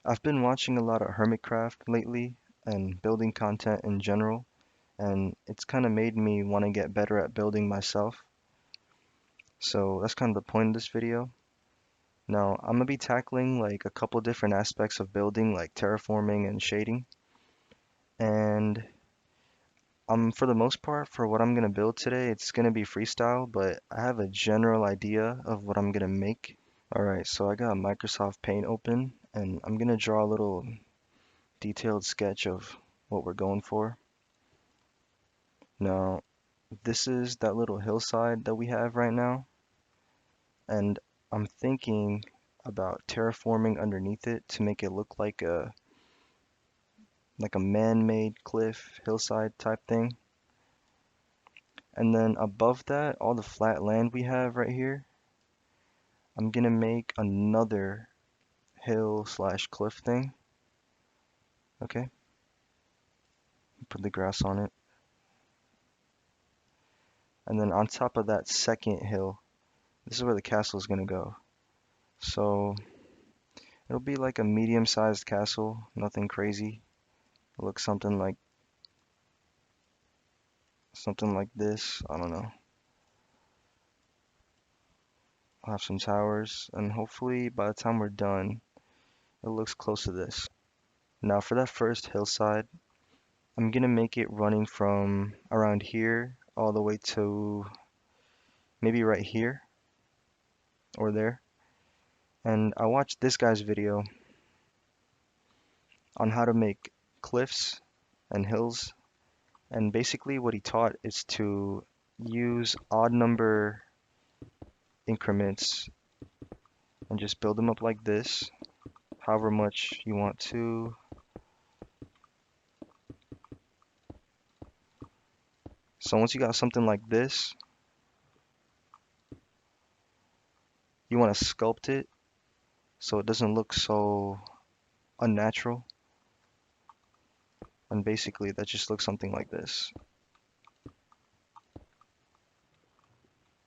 I've been watching a lot of Hermitcraft lately and building content in general, and it's kind of made me want to get better at building myself. So that's kind of the point of this video. Now, I'm gonna be tackling like a couple different aspects of building, like terraforming and shading. And for the most part, for what I'm gonna build today, it's gonna be freestyle, but I have a general idea of what I'm gonna make. Alright, so I got Microsoft Paint open, and I'm gonna draw a little detailed sketch of what we're going for. Now, this is that little hillside that we have right now, and I'm thinking about terraforming underneath it to make it look like a man-made cliff hillside type thing. And then above that, all the flat land we have right here, I'm gonna make another hill slash cliff thing. Okay, put the grass on it. And then on top of that second hill, this is where the castle is gonna go. So it'll be like a medium-sized castle, nothing crazy. It looks something like this. I don't know. I'll have some towers, and hopefully by the time we're done, it looks close to this. Now for that first hillside, I'm gonna make it running from around here all the way to maybe right here or there. And I watched this guy's video on how to make cliffs and hills, and basically what he taught is to use odd number increments and just build them up like this, however much you want to. So once you got something like this, you want to sculpt it so it doesn't look so unnatural. And basically that just looks something like this.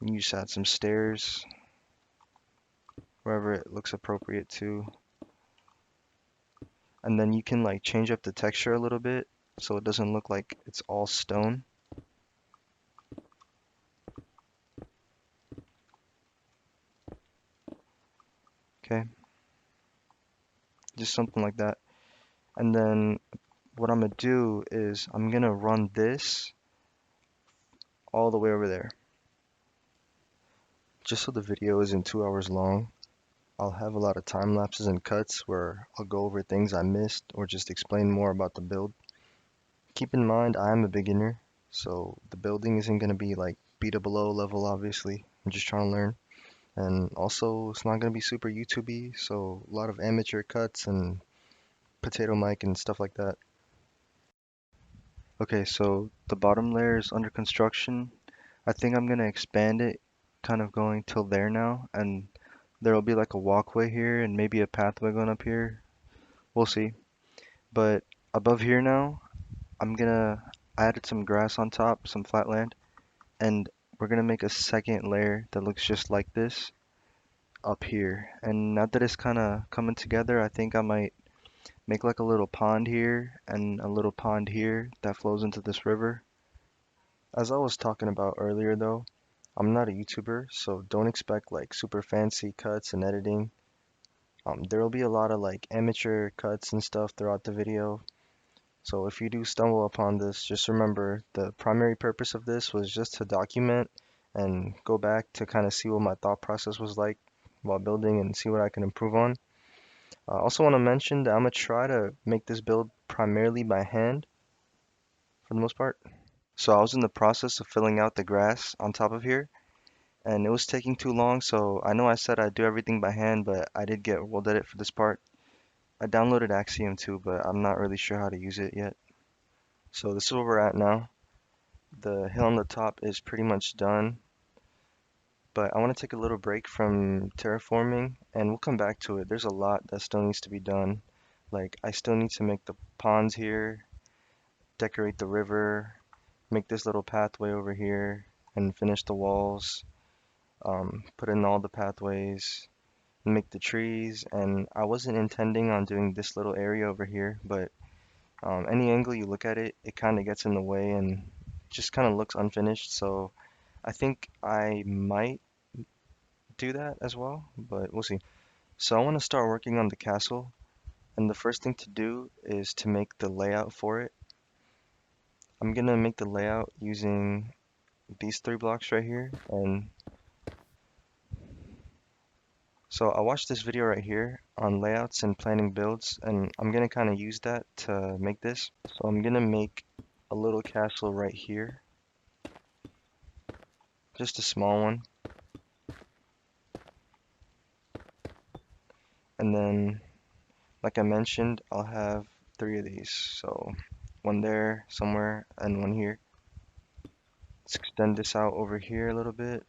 You just add some stairs wherever it looks appropriate to. And then you can like change up the texture a little bit so it doesn't look like it's all stone. Okay, just something like that. And then what I'm gonna do is I'm gonna run this all the way over there. Just so the video isn't 2 hours long, I'll have a lot of time lapses and cuts where I'll go over things I missed or just explain more about the build. Keep in mind I am a beginner, so the building isn't gonna be like bdoubleo level obviously. I'm just trying to learn. And also it's not gonna be super YouTubey, so a lot of amateur cuts and potato mic and stuff like that. Okay, so the bottom layer is under construction. I think I'm gonna expand it, kind of going till there now, and there'll be like a walkway here and maybe a pathway going up here. We'll see. But above here now, I'm gonna I added some grass on top, some flat land, and we're gonna make a second layer that looks just like this up here. And now that it's kind of coming together, I think I might make like a little pond here and a little pond here that flows into this river. As I was talking about earlier though, I'm not a YouTuber, so don't expect like super fancy cuts and editing. There will be a lot of like amateur cuts and stuff throughout the video. So if you do stumble upon this, just remember the primary purpose of this was just to document and go back to kind of see what my thought process was like while building and see what I can improve on. I also want to mention that I'm gonna try to make this build primarily by hand for the most part. So I was in the process of filling out the grass on top of here, and it was taking too long, so I know I said I'd do everything by hand, but I did get world edit for this part. I downloaded Axiom too, but I'm not really sure how to use it yet. So this is where we're at now. The hill on the top is pretty much done, but I want to take a little break from terraforming and we'll come back to it. There's a lot that still needs to be done. Like I still need to make the ponds here, decorate the river, make this little pathway over here, and finish the walls, put in all the pathways, make the trees, and I wasn't intending on doing this little area over here, but any angle you look at it, it kind of gets in the way and just kind of looks unfinished. So I think I might do that as well, but we'll see. So I want to start working on the castle, and the first thing to do is to make the layout for it. I'm gonna make the layout using these three blocks right here, and so I watched this video right here on layouts and planning builds, and I'm gonna kind of use that to make this. So I'm gonna make a little castle right here, just a small one, and then like I mentioned, I'll have three of these. So one there somewhere and one here. Let's extend this out over here a little bit.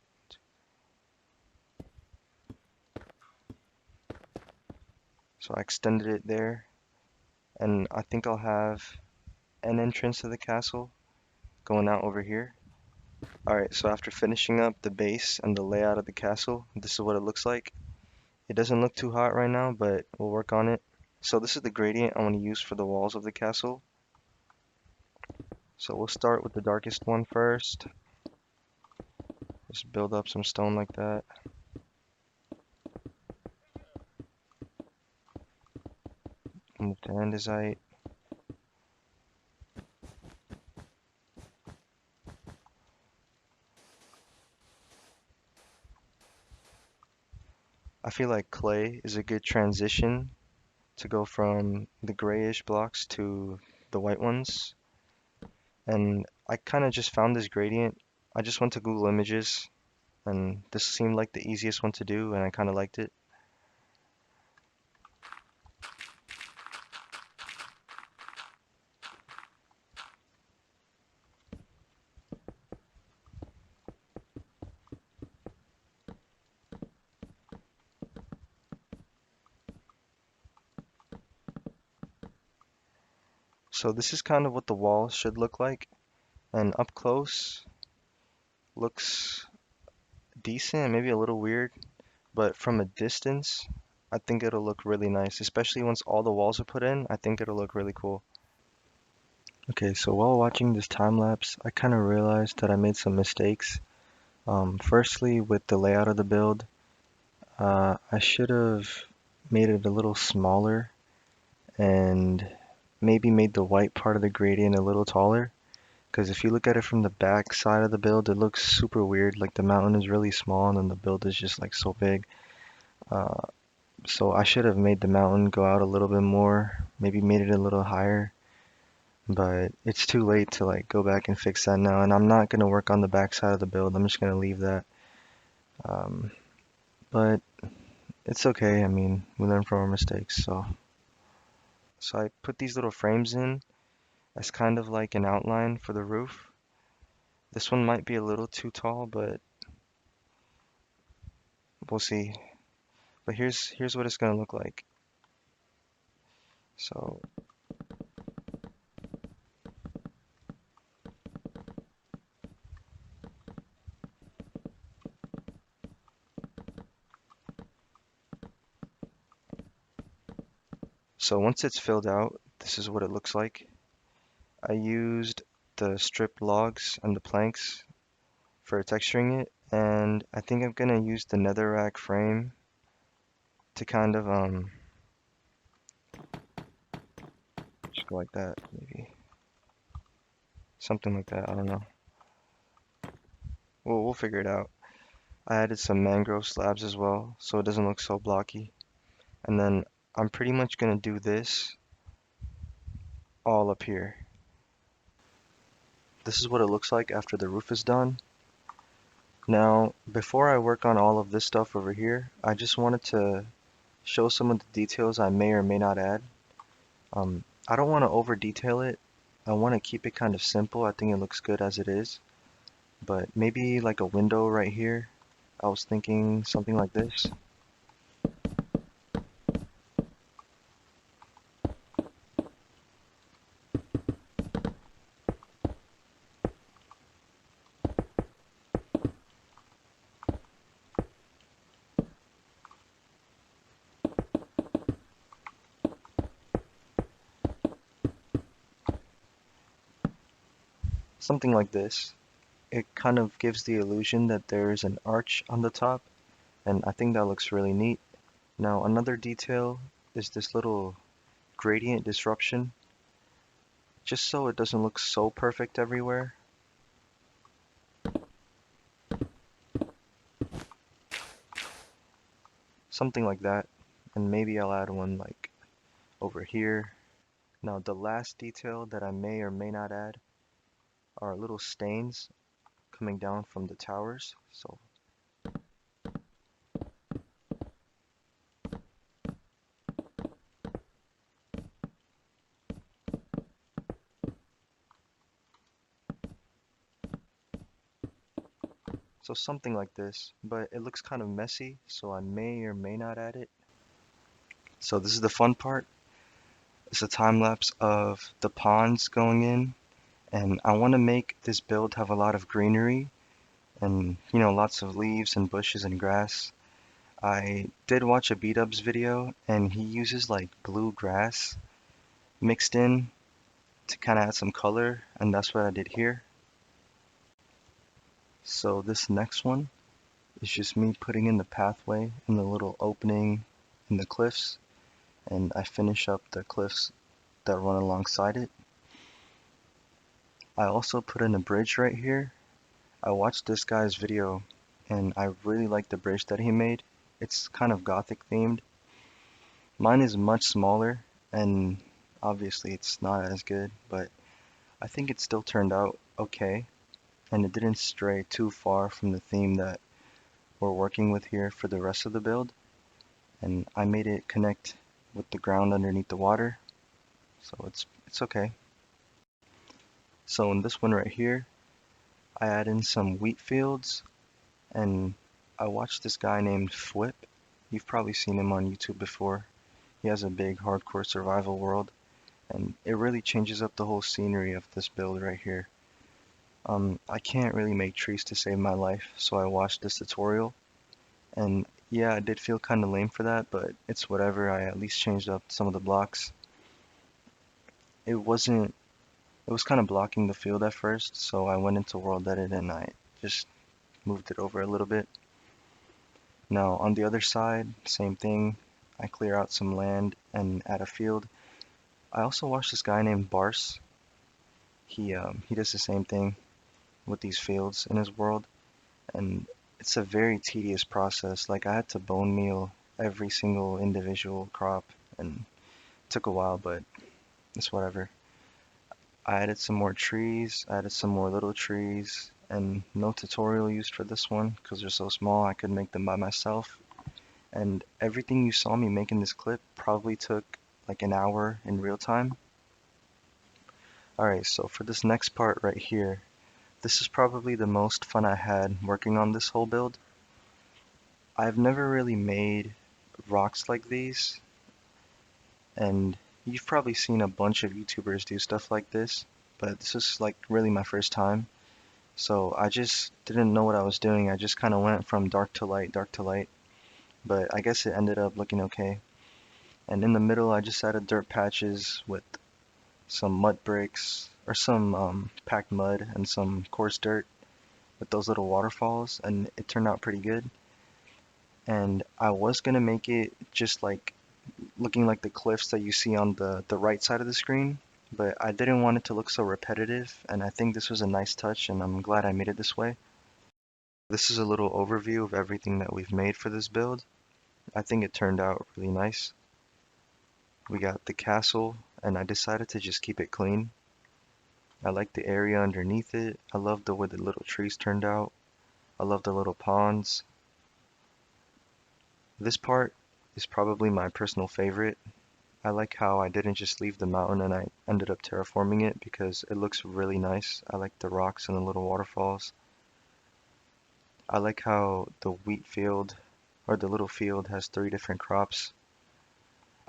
So I extended it there, and I think I'll have an entrance to the castle going out over here. Alright, so after finishing up the base and the layout of the castle, this is what it looks like. It doesn't look too hot right now, but we'll work on it. So this is the gradient I want to use for the walls of the castle. So we'll start with the darkest one first. Just build up some stone like that. Move to andesite. I feel like clay is a good transition to go from the grayish blocks to the white ones. And I kind of just found this gradient. I just went to Google Images, and this seemed like the easiest one to do, and I kind of liked it. So this is kind of what the wall should look like, and up close looks decent, maybe a little weird, but from a distance, I think it'll look really nice, especially once all the walls are put in. I think it'll look really cool. Okay, so while watching this time lapse, I kind of realized that I made some mistakes. Firstly, with the layout of the build, I should have made it a little smaller and maybe made the white part of the gradient a little taller. Because if you look at it from the back side of the build, it looks super weird. Like the mountain is really small and then the build is just like so big. Uh, so I should have made the mountain go out a little bit more, maybe made it a little higher. But it's too late to like go back and fix that now. And I'm not gonna work on the back side of the build. I'm just gonna leave that. Um, but it's okay. I mean, we learn from our mistakes. So I put these little frames in as kind of like an outline for the roof. This one might be a little too tall, but we'll see. But here's what it's gonna look like. So so once it's filled out, this is what it looks like. I used the stripped logs and the planks for texturing it, and I think I'm gonna use the netherrack frame to kind of just go like that, maybe something like that. I don't know. We'll figure it out. I added some mangrove slabs as well, so it doesn't look so blocky. And then I'm pretty much gonna do this all up here. This is what it looks like after the roof is done. Now, before I work on all of this stuff over here, I just wanted to show some of the details I may or may not add. I don't want to over detail it. I want to keep it kind of simple. I think it looks good as it is. But maybe like a window right here. I was thinking something like this. something like this. It kind of gives the illusion that there's an arch on the top, and I think that looks really neat. Now, another detail is this little gradient disruption, just so it doesn't look so perfect everywhere. Something like that. And maybe I'll add one like over here. Now, the last detail that I may or may not add are little stains coming down from the towers. So something like this, but it looks kind of messy, so I may or may not add it. So this is the fun part. It's a time lapse of the ponds going in, and I want to make this build have a lot of greenery and, lots of leaves and bushes and grass. I did watch a bdubs video, and he uses like blue grass mixed in to kind of add some color, and that's what I did here. So this next one is just me putting in the pathway in the little opening in the cliffs, and I finish up the cliffs that run alongside it. I also put in a bridge right here. I watched this guy's video, and I really like the bridge that he made. It's kind of gothic themed. Mine is much smaller, and obviously it's not as good, but I think it still turned out okay, and it didn't stray too far from the theme that we're working with here for the rest of the build. And I made it connect with the ground underneath the water, so it's okay. So in this one right here, I add in some wheat fields, and I watched this guy named fwhip. You've probably seen him on YouTube before. He has a big hardcore survival world, and it really changes up the whole scenery of this build right here. I can't really make trees to save my life, so I watched this tutorial, and yeah, I did feel kind of lame for that, but it's whatever. I at least changed up some of the blocks. It wasn't, it was kind of blocking the field at first, so I went into world edit and I just moved it over a little bit. Now on the other side, same thing. I clear out some land and add a field. I also watched this guy named Barce. He does the same thing with these fields in his world, and it's a very tedious process. Like I had to bone meal every single individual crop, and it took a while, but it's whatever. I added some more trees, added some more little trees, and no tutorial used for this one because they're so small I could make them by myself. And everything you saw me make in this clip probably took like an hour in real time. Alright, so for this next part right here, this is probably the most fun I had working on this whole build. I've never really made rocks like these, and you've probably seen a bunch of YouTubers do stuff like this, but this is like really my first time. So I just didn't know what I was doing. I just kind of went from dark to light, but I guess it ended up looking okay. And in the middle, I just added dirt patches with some mud bricks, or some packed mud and some coarse dirt with those little waterfalls, and it turned out pretty good. And I was gonna make it just like looking like the cliffs that you see on the right side of the screen, but I didn't want it to look so repetitive, and I think this was a nice touch, and I'm glad I made it this way. This is a little overview of everything that we've made for this build. I think it turned out really nice. We got the castle, and I decided to just keep it clean. I like the area underneath it. I love the way the little trees turned out. I love the little ponds. This part is probably my personal favorite. I like how I didn't just leave the mountain and I ended up terraforming it because it looks really nice. I like the rocks and the little waterfalls. I like how the wheat field or the little field has three different crops.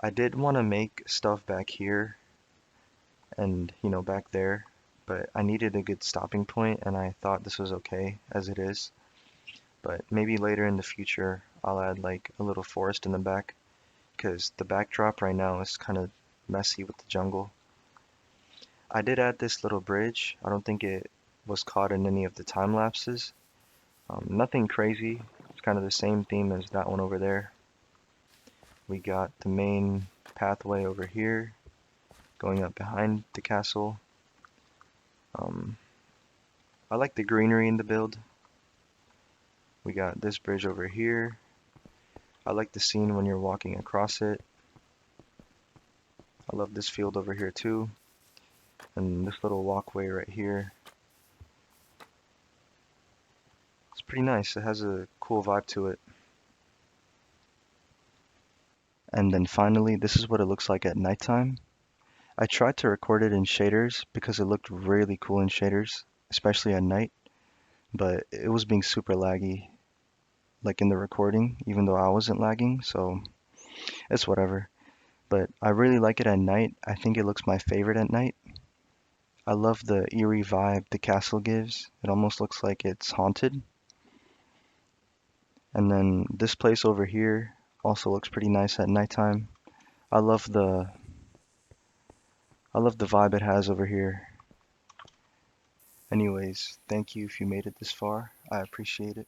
I did want to make stuff back here and, back there, but I needed a good stopping point and I thought this was okay as it is. But maybe later in the future I'll add like a little forest in the back because the backdrop right now is kind of messy with the jungle. I did add this little bridge. I don't think it was caught in any of the time lapses. Nothing crazy. It's kind of the same theme as that one over there. We got the main pathway over here going up behind the castle. Um, I like the greenery in the build. We got this bridge over here. I like the scene when you're walking across it. I love this field over here too. And this little walkway right here. It's pretty nice. It has a cool vibe to it. And then finally, this is what it looks like at nighttime. I tried to record it in shaders because it looked really cool in shaders, especially at night, but it was being super laggy, like in the recording, even though I wasn't lagging, so it's whatever. But I really like it at night. I think it looks my favorite at night. I love the eerie vibe the castle gives. It almost looks like it's haunted. And then this place over here also looks pretty nice at nighttime. I love the I love the vibe it has over here. Anyways, thank you if you made it this far. I appreciate it.